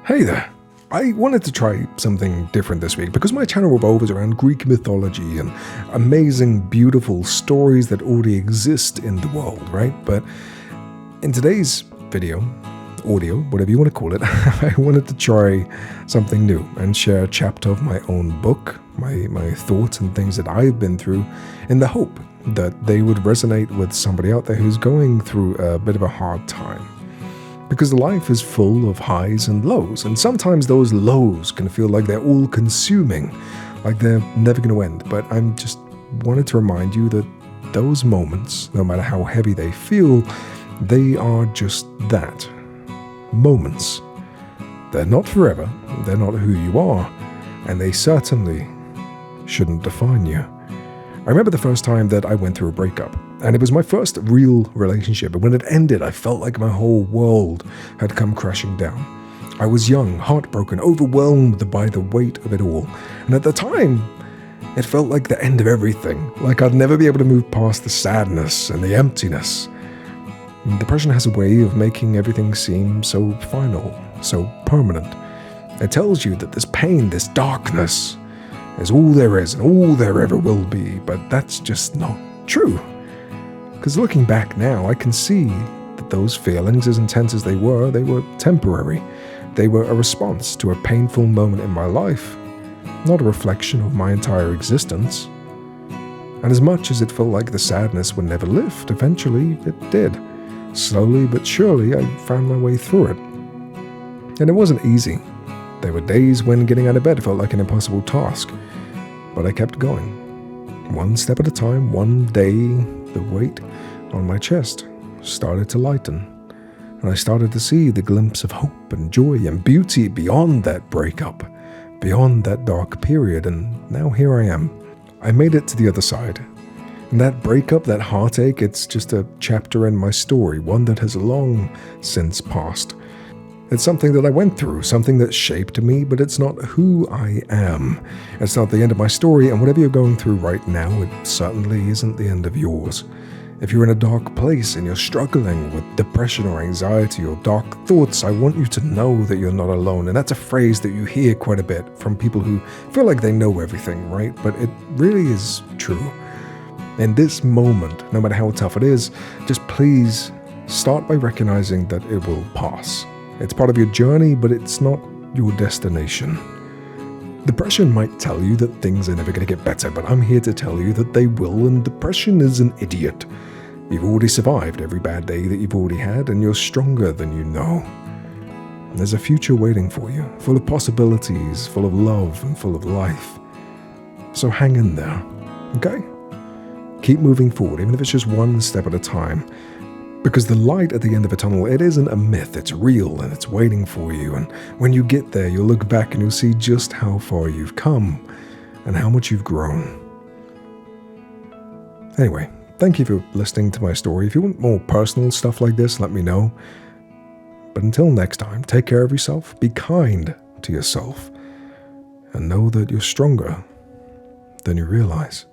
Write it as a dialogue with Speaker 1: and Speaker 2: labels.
Speaker 1: Hey there! I wanted to try something different this week because my channel revolves around Greek mythology and amazing, beautiful stories that already exist in the world, right? But in today's video, audio, whatever you want to call it, I wanted to try something new and share a chapter of my own book, my thoughts and things that I've been through, in the hope that they would resonate with somebody out there who's going through a bit of a hard time. Because life is full of highs and lows, and sometimes those lows can feel like they're all-consuming, like they're never going to end. But I'm just wanted to remind you that those moments, no matter how heavy they feel, they are just that. Moments. They're not forever, they're not who you are, and they certainly shouldn't define you. I remember the first time that I went through a breakup, and it was my first real relationship, and when it ended, I felt like my whole world had come crashing down. I was young, heartbroken, overwhelmed by the weight of it all, and at the time, it felt like the end of everything, like I'd never be able to move past the sadness and the emptiness. Depression has a way of making everything seem so final, so permanent. It tells you that this pain, this darkness, is all there is and all there ever will be, but that's just not true. Because looking back now, I can see that those feelings, as intense as they were temporary. They were a response to a painful moment in my life, not a reflection of my entire existence. And as much as it felt like the sadness would never lift, eventually it did. Slowly but surely, I found my way through it. And it wasn't easy. There were days when getting out of bed felt like an impossible task, but I kept going. One step at a time, one day, the weight on my chest started to lighten, and I started to see the glimpse of hope and joy and beauty beyond that breakup, beyond that dark period, and now here I am. I made it to the other side. And that breakup, that heartache, it's just a chapter in my story, one that has long since passed. It's something that I went through, something that shaped me, but it's not who I am. It's not the end of my story, and whatever you're going through right now, it certainly isn't the end of yours. If you're in a dark place and you're struggling with depression or anxiety or dark thoughts, I want you to know that you're not alone. And that's a phrase that you hear quite a bit from people who feel like they know everything, right? But it really is true. In this moment, no matter how tough it is, just please start by recognizing that it will pass. It's part of your journey, but it's not your destination. Depression might tell you that things are never going to get better, but I'm here to tell you that they will, and depression is an idiot. You've already survived every bad day that you've already had, and you're stronger than you know. There's a future waiting for you, full of possibilities, full of love, and full of life. So hang in there, okay? Keep moving forward, even if it's just one step at a time. Because the light at the end of a tunnel, it isn't a myth, it's real and it's waiting for you. And when you get there, you'll look back and you'll see just how far you've come and how much you've grown. Anyway, thank you for listening to my story. If you want more personal stuff like this, let me know. But until next time, take care of yourself, be kind to yourself, and know that you're stronger than you realize.